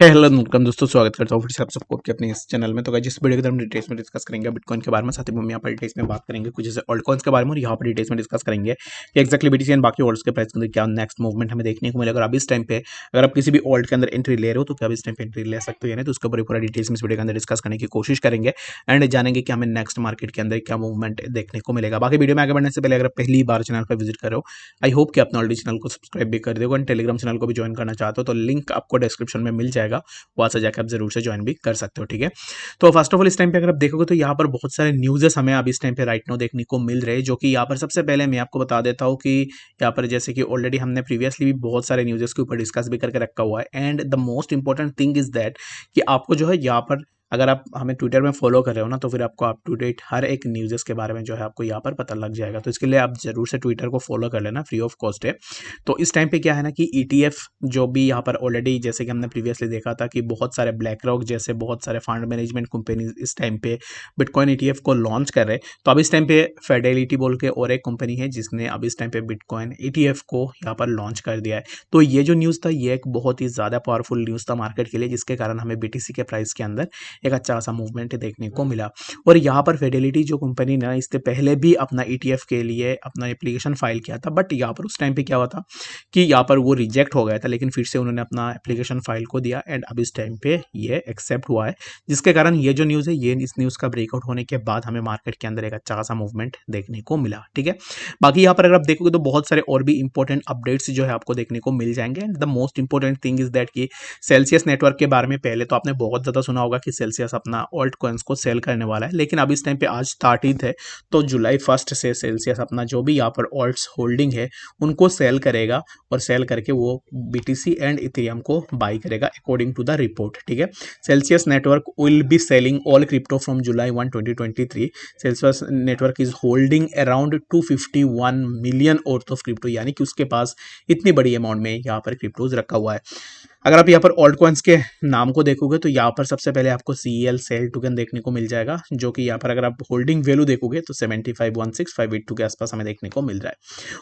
Hello welcome दोस्तों, स्वागत करता हूँ फिर से आप सबको आपके अपने इस चैनल में। तो गाइस, जिस वीडियो के अंदर हम डिटेल्स में डिस्कस करेंगे बिटकॉइन के बारे में, साथ ही हम यहाँ पर डिटेल्स में बात करेंगे कुछ जैसे ऑल्ट कॉइन्स के बारे में, और यहाँ पर डिटेल्स में डिस्कस करेंगे कि एक्जैक्टली बीटीसी एंड बाकी ऑल्ट्स के प्राइस के अंदर क्या नेक्स्ट मूवमेंट हमें देखने को मिलेगा। अगर आप इस टाइम पे अगर आप किसी भी ऑल्ट के अंदर एंट्री ले रहे हो तो क्या आप इस टाइम पे एंट्री ले सकते हो या नहीं, तो उसके ऊपर पूरा डिटेल्स में इस वीडियो के अंदर डिस्कस करने की कोशिश करेंगे एंड जानेंगे कि हमें नेक्स्ट मार्केट के अंदर क्या मूवमेंट देखने को मिलेगा। बाकी वीडियो में आगे बढ़ने से पहले अगर आप पहली बार चैनल पर विजिट करो, आई होप कि आपने ऑलरेडी चैनल को सब्सक्राइब भी कर दिया एंड टेलीग्राम चैनल को भी ज्वाइन करना चाहते हो तो लिंक आपको डिस्क्रिप्शन में मिल जाएगा, वहां से जाकर आप जरूर से ज्वाइन भी कर सकते हो। ठीक है, तो फर्स्ट ऑफ ऑल इस टाइम पे अगर आप देखोगे तो यहाँ पर बहुत सारे न्यूज़ेस हमें अब इस टाइम पे राइट नाउ देखने को मिल रहे हैं, जो कि यहाँ पर सबसे पहले मैं आपको बता देता हूँ कि यहाँ पर जैसे कि ऑलरेडी हमने प्रीवियसली भी बहुत सारे न्यूज़ेस के ऊपर डिस्कस भी करके रखा हुआ है। And the most important thing is that कि आपको जो है यहाँ पर अगर आप हमें ट्विटर में फॉलो कर रहे हो ना, तो फिर आपको अप टू डेट हर एक न्यूज़ेस के बारे में जो है आपको यहाँ पर पता लग जाएगा। तो इसके लिए आप जरूर से ट्विटर को फॉलो कर लेना, फ्री ऑफ कॉस्ट है। तो इस टाइम पे क्या है ना कि ETF जो भी यहाँ पर ऑलरेडी जैसे कि हमने प्रीवियसली देखा था कि बहुत सारे ब्लैक रॉक जैसे बहुत सारे फंड मैनेजमेंट कंपनीज इस टाइम पे बिटकॉइन ETF को लॉन्च कर रहे हैं। तो अब इस टाइम पे फेडेलिटी बोल के और एक कंपनी है जिसने अब इस टाइम पे बिटकॉइन ETF को यहाँ पर लॉन्च कर दिया है। तो ये जो न्यूज़ था ये एक बहुत ही ज़्यादा पावरफुल न्यूज़ था मार्केट के लिए, जिसके कारण हमें BTC के प्राइस के अंदर एक अच्छा सा मूवमेंट देखने को मिला। और यहाँ पर फेडेलिटी जो कंपनी ने इससे पहले भी अपना ETF के लिए अपना एप्लीकेशन फाइल किया था, बट यहाँ पर उस टाइम पे क्या हुआ था कि यहाँ पर वो रिजेक्ट हो गया था, लेकिन फिर से उन्होंने अपना एप्लीकेशन फाइल को दिया एंड अब इस टाइम पे ये एक्सेप्ट हुआ है, जिसके कारण ये जो न्यूज़ है ये इस न्यूज़ का ब्रेकआउट होने के बाद हमें मार्केट के अंदर एक अच्छा खासा मूवमेंट देखने को मिला। ठीक है, बाकी यहाँ पर अगर आप देखोगे तो बहुत सारे और भी इंपॉर्टेंट अपडेट्स जो है आपको देखने को मिल जाएंगे। And the most important thing is that कि सेल्सियस नेटवर्क के बारे में पहले तो आपने बहुत ज़्यादा सुना होगा कि सेल्सियस अपना ऑल्ट कॉइन्स को सेल करने वाला है, लेकिन अब इस टाइम पे आज 30 है, तो जुलाई 1 से सेल्सियस अपना जो भी यहाँ पर ऑल्ट्स होल्डिंग है उनको सेल करेगा और सेल करके वो BTC एंड इथेरियम को बाई करेगा अकॉर्डिंग टू द रिपोर्ट। ठीक है, Celsius network will be selling all crypto from July 1 2023। Celsius network is holding around 251 million worth of crypto, यानी कि उसके पास इतनी बड़ी अमाउंट में यहाँ पर क्रिप्टोज रखा हुआ है। अगर आप यहाँ पर ऑल्ट कॉइन्स के नाम को देखोगे तो यहाँ पर सबसे पहले आपको CEL सेल टोकन देखने को मिल जाएगा, जो कि यहाँ पर अगर आप होल्डिंग वैल्यू देखोगे तो 7516,582 के आसपास हमें देखने को मिल रहा है।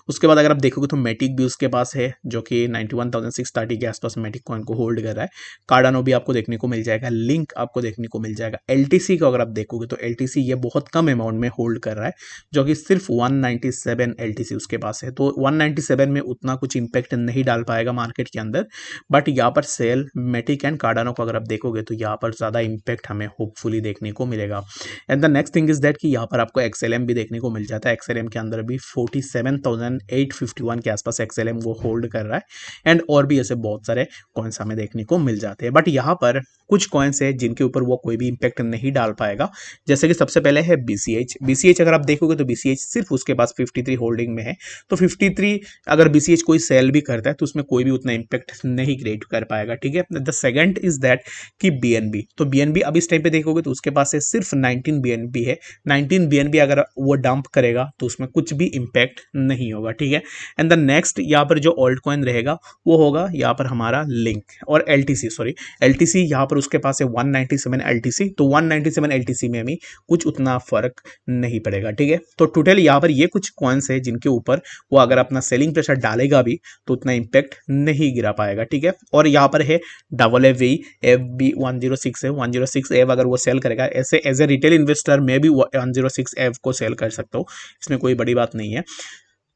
उसके बाद अगर आप देखोगे तो मैटिक भी उसके पास है, जो कि 91,630 के आसपास मैटिक कॉइन को होल्ड कर रहा है। कार्डानो भी आपको देखने को मिल जाएगा, लिंक आपको देखने को मिल जाएगा। LTC को अगर आप देखोगे तो LTC ये बहुत कम अमाउंट में होल्ड कर रहा है, जो कि सिर्फ 197 LTC उसके पास है। तो 197 में उतना कुछ इंपैक्ट नहीं डाल पाएगा मार्केट के अंदर, बट यहाँ पर सेल मैटिक एंड कार्डानो को अगर आप देखोगे तो यहाँ पर ज़्यादा इंपैक्ट हमें होपफुली देखने को मिलेगा। And the next thing is that कि यहाँ पर आपको XLM भी देखने को मिल जाता है। XLM के अंदर भी 47,851 के आसपास XLM वो होल्ड कर रहा है। एंड और भी ऐसे बहुत सारे कॉइन्स हमें देखने को मिल जाते हैं, बट यहाँ पर कुछ कॉइन्स है जिनके ऊपर वो कोई भी इंपैक्ट नहीं डाल पाएगा। जैसे कि सबसे पहले है BCH अगर आप देखोगे तो BCH सिर्फ उसके पास 53 होल्डिंग में है। तो 53 अगर BCH कोई सेल भी करता है तो उसमें कोई भी उतना इंपैक्ट नहीं क्रिएट कर पाएगा। ठीक है, द सेकंड इज दैट कि BNB, तो BNB अब इस टाइम पे देखोगे तो उसके पास से सिर्फ 19 BNB है। 19 BNB अगर वो डंप करेगा तो उसमें कुछ भी इंपैक्ट नहीं होगा। ठीक है, एंड द नेक्स्ट यहाँ पर जो ऑल्ट कॉइन रहेगा वो होगा यहाँ पर हमारा लिंक और LTC यहाँ पर उसके पास है 197 LTC। तो 197 LTC में भी कुछ उतना फर्क नहीं पड़ेगा। ठीक है, तो टोटल यहाँ पर ये कुछ कॉइन्स है जिनके ऊपर वो अगर अपना सेलिंग प्रेशर डालेगा भी तो उतना इंपैक्ट नहीं गिरा पाएगा। ठीक है, और यहाँ पर है FB106 है, 106 एव अगर वो सेल करेगा, ऐसे एज ए रिटेल इन्वेस्टर में भी 106 एव को सेल कर सकता हो, इसमें कोई बड़ी बात नहीं है।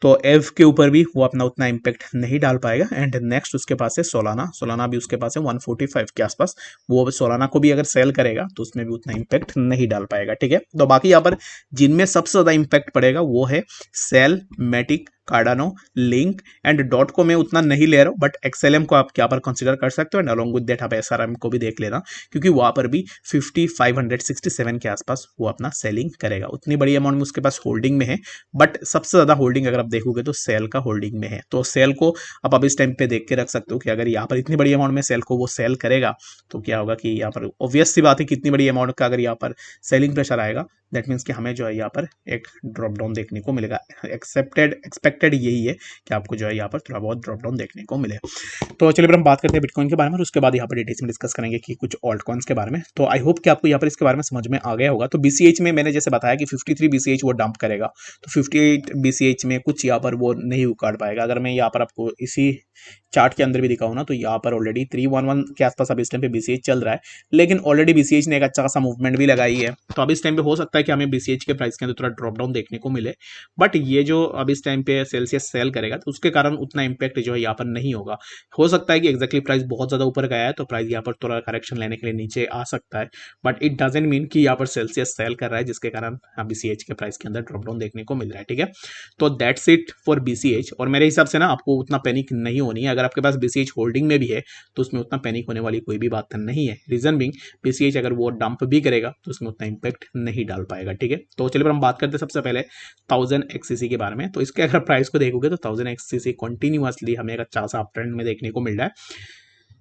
तो एव के ऊपर भी वो अपना उतना इंपैक्ट नहीं डाल पाएगा। एंड नेक्स्ट उसके पास है सोलाना भी उसके पास है 145 के आसपास। वो सोलाना को भी अगर सेल करेगा तो उसमें भी उतना इंपैक्ट नहीं डाल पाएगा। ठीक है, तो बाकी यहाँ पर जिनमें सबसे ज्यादा इंपैक्ट पड़ेगा वो है सेल, Matic, Cardano, Link and Dot को मैं उतना नहीं ले रहा हूँ, बट XLM को आप क्या पर कंसिडर कर सकते हो। एंड अलॉन्ग विद दैट आप SRM को भी देख लेना, क्योंकि वहां पर भी 5567 के आसपास वो अपना सेलिंग करेगा। उतनी बड़ी अमाउंट में उसके पास होल्डिंग में है, बट सबसे ज्यादा होल्डिंग अगर आप देखोगे तो सेल का होल्डिंग में है। तो सेल को आप अब इस टाइम पे देख के रख सकते हो कि अगर यहाँ पर इतनी बड़ी अमाउंट में सेल को वो सेल करेगा तो क्या होगा कि यहाँ पर ऑब्वियस सी बात है, कितनी बड़ी अमाउंट का अगर यहाँ पर सेलिंग प्रेशर आएगा दैट मीन्स कि हमें जो है यहाँ पर एक ड्रॉप डाउन देखने को मिलेगा। एक्सपेक्टेड एक्सपेक्टेड यही है कि आपको जो है यहाँ पर थोड़ा बहुत ड्रॉप डाउन देखने को मिले। तो चलिए फिर हम बात करते हैं बिटकॉइन के बारे में और उसके बाद यहाँ पर डिटेल्स में डिस्कस करेंगे कि कुछ ऑल्ट कॉइन्स के बारे में। तो आई होप कि आपको यहाँ पर इसके बारे में समझ में आ गया होगा। तो BCH में मैंने जैसे बताया कि 53 BCH वो डंप करेगा, तो 58 BCH में कुछ यहाँ पर वो नहीं उकाड़ पाएगा। अगर मैं यहाँ पर आपको इसी चार्ट के अंदर भी दिखाऊँ ना, तो यहाँ पर ऑलरेडी 311 के आसपास अब इस टाइम पे BCH चल रहा है, लेकिन ऑलरेडी BCH ने एक अच्छा खासा मूवमेंट भी लगाई है। तो अब इस टाइम पे हो सकता है कि हमें BCH के प्राइस के अंदर थोड़ा ड्रॉप डाउन देखने को मिले, बट ये जो अब इस टाइम पे सेल्सियस सेल करेगा तो उसके कारण उतना इंपैक्ट जो है यहाँ पर नहीं होगा। हो सकता है कि एक्जैक्टली प्राइस बहुत ज़्यादा ऊपर गया है तो प्राइस यहाँ पर थोड़ा करेक्शन लेने के लिए नीचे आ सकता है, बट इट डजेंट मीन कि यहाँ पर सेल्सियस सेल कर रहा है जिसके कारण BCH के प्राइस के अंदर ड्रॉप डाउन देखने को मिल रहा है। ठीक है, तो दैट्स इट फॉर BCH। और मेरे हिसाब से ना आपको उतना पैनिक नहीं होनी है। अगर आपके पास BCH होल्डिंग में भी है तो उसमें उतना पैनिक होने वाली कोई भी बात नहीं है। रीजन बिंग BCH अगर वो डंप भी करेगा तो उसमें उतना इंपैक्ट नहीं डाल पाएगा। ठीक है, तो चलिए हम बात करते हैं सबसे पहले 1000 XCC के बारे में। तो इसके अगर प्राइस को देखोगे तो 1000 XCC कंटिन्यूअसली हमें एक अच्छा सा अप ट्रेंड में देखने को मिल रहा है।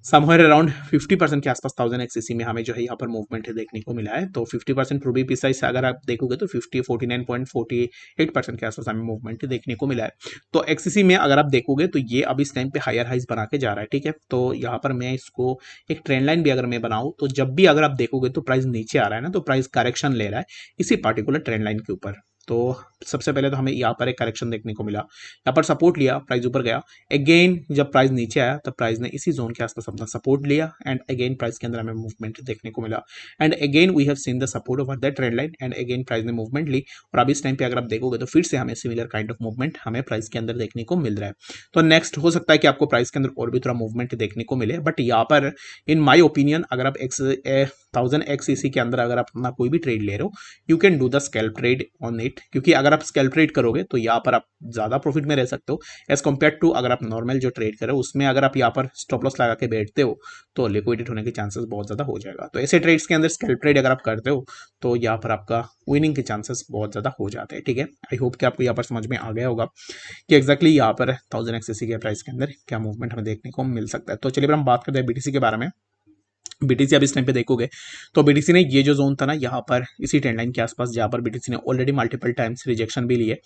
समवेयर अराउंड 50% के आसपास 1000 XCC में हमें जो है यहाँ पर मूवमेंट देखने को मिला है। तो 50% टू बी प्रिसाइज अगर आप देखोगे तो 49.48% के आसपास हमें मूवमेंट देखने को मिला है। तो XCC में अगर आप देखोगे तो ये अब इस टाइम पे हायर हाइज बना के जा रहा है। ठीक है, तो यहाँ पर मैं इसको एक ट्रेंड लाइन भी अगर मैं बनाऊँ तो जब भी अगर आप देखोगे तो प्राइस नीचे आ रहा है ना, तो प्राइस करेक्शन ले रहा है इसी पार्टिकुलर ट्रेंड लाइन के ऊपर। तो सबसे पहले तो हमें यहाँ पर एक करेक्शन देखने को मिला, यहाँ पर सपोर्ट लिया, प्राइस ऊपर गया, अगेन जब प्राइस नीचे आया तब प्राइस ने इसी जोन के आसपास अपना सपोर्ट लिया एंड अगेन प्राइस के अंदर हमें मूवमेंट देखने को मिला and again we have seen the support over that trend line and again price ने मूवमेंट ली। और अब इस टाइम पे अगर आप देखोगे तो फिर से हमें सिमिलर काइंड ऑफ मूवमेंट हमें प्राइस के अंदर देखने को मिल रहा है। तो नेक्स्ट हो सकता है कि आपको प्राइस के अंदर और भी थोड़ा मूवमेंट देखने को मिले, बट यहाँ पर इन माई ओपिनियन अगर आप 1000 XCC के अंदर अगर आप अपना कोई भी ट्रेड ले रहे हो, you can do the scalp trade on it, क्योंकि अगर आप स्कैल्प ट्रेड करोगे तो यहाँ पर आप ज़्यादा प्रॉफिट में रह सकते हो एज कम्पेयर टू अगर आप नॉर्मल जो ट्रेड करो उसमें अगर आप यहाँ पर स्टॉप लॉस लगा के बैठते हो तो लिक्विडेट होने के चांसेस बहुत ज़्यादा हो जाएगा। तो ऐसे ट्रेड्स के अंदर स्कैल्प ट्रेड अगर आप करते हो तो यहाँ पर आपका विनिंग के चांसेस बहुत ज़्यादा हो जाते हैं। ठीक है, आई होप कि आपको यहाँ पर समझ में आ गया होगा कि एक्जैक्टली यहाँ पर 1000 XCC के प्राइस के अंदर क्या मूवमेंट हमें देखने को मिल सकता है। तो चलिए हम बात करते हैं BTC के बारे में। BTC अब इस टाइम पे देखोगे तो BTC ने ये जो जोन था ना यहाँ पर इसी ट्रेंड लाइन के आसपास, जहाँ पर BTC ने ऑलरेडी मल्टीपल टाइम्स रिजेक्शन भी लिए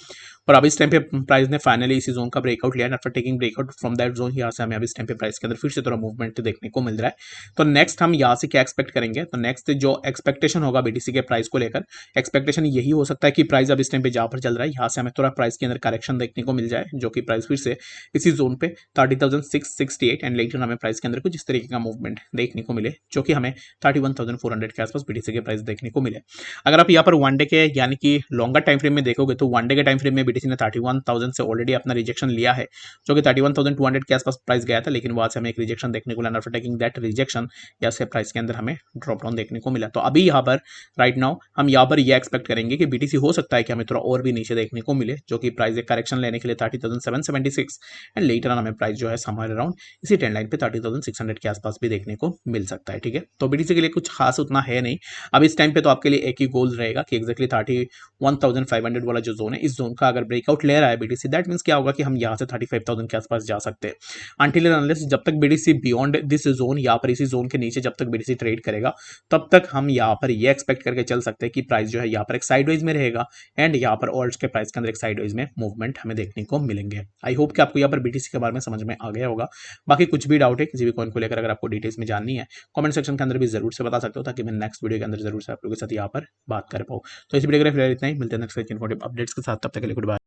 और अब इस टाइम पे प्राइस ने फाइनली इसी जोन का ब्रेकआउट लिया। After taking breakout from that zone यहाँ से हमें अब इस टाइम पे प्राइस के अंदर फिर से थोड़ा मूवमेंट देखने को मिल रहा है। तो नेक्स्ट हम यहाँ से क्या एक्सपेक्ट करेंगे, तो नेक्स्ट जो एक्सपेक्टेशन होगा BTC के प्राइस को लेकर, एक्सपेक्टेशन यही हो सकता है कि प्राइस अब इस टाइम पे जहाँ पर चल रहा है यहाँ से हमें थोड़ा प्राइस के अंदर करेक्शन देखने को मिल जाए, जो कि प्राइस फिर से इसी जोन पे 30,668 एंड लेटर हमें प्राइस के अंदर कुछ इस तरीके का मूवमेंट देखने को मिले, जो कि हमें 31,400 के आसपास BTC के प्राइस देखने को मिले। अगर आप यहाँ पर वन डे के यानी कि लॉन्गर टाइम फ्रेम में देखोगे तो वन डे के टाइम फ्रेम में BTC ने 31,000 से ऑलरेडी अपना रिजेक्शन लिया है, जो कि 31,200 के आसपास प्राइस गया था, लेकिन वहां से हमें एक रिजेक्शन देखने को मिला। आफ्टर टेकिंग दैट रिजेक्शन यहाँ से प्राइस के अंदर हमें ड्रॉप डाउन देखने को मिला। तो अभी यहाँ पर राइट नाउ हम यहाँ पर यह एक्सपेक्ट करेंगे कि BTC हो सकता है कि हमें थोड़ा और भी नीचे देखने को मिले, जो कि प्राइस एक करेक्शन लेने के लिए 30,776 एंड लेटर हमें प्राइस जो है समवेयर अराउंड इसी ट्रेंड लाइन पे 30,600 के आसपास भी देखने को मिल सकता है। ठीक है, तो BTC के लिए कुछ खास उतना है नहीं अब इस टाइम पे। तो आपके लिए एक ही गोल रहेगा कि एक्जैक्टली 31,500 वाला जो जोन है, इस जोन का अगर ब्रेकआउट ले रहा है BTC, दैट मींस क्या होगा कि हम यहाँ से 35,000 के आसपास जा सकते हैं। अनटिल एंड अनलेस जब तक BTC बियॉन्ड दिस जोन, यहाँ पर इसी जोन के नीचे जब तक BTC ट्रेड करेगा तब तक हम यहाँ पर ये एक्सपेक्ट करके चल सकते हैं कि प्राइस जो है यहाँ पर एक साइडवेज में रहेगा एंड यहाँ पर ऑल्ट्स के प्राइस के अंदर एक साइडवेज में मूवमेंट हमें देखने को मिलेंगे। आई होप कि आपको यहाँ पर BTC के बारे में समझ में आ गया होगा। बाकी कुछ भी डाउट है किसी भी कॉइन को लेकर अगर आपको डिटेल्स में जाननी है, कमेंट सेक्शन के अंदर भी जरूर से बता सकते हो, ताकि मैं नेक्स्ट वीडियो के अंदर जरूर से आप लोगों के साथ यहाँ पर बात कर पाऊँ। तो इस वीडियो के लिए फिलहाल इतना ही, मिलते हैं नेक्स्ट इन्फॉर्मेटिव अपडेट्स के साथ, तब तक के लिए गुड बाय।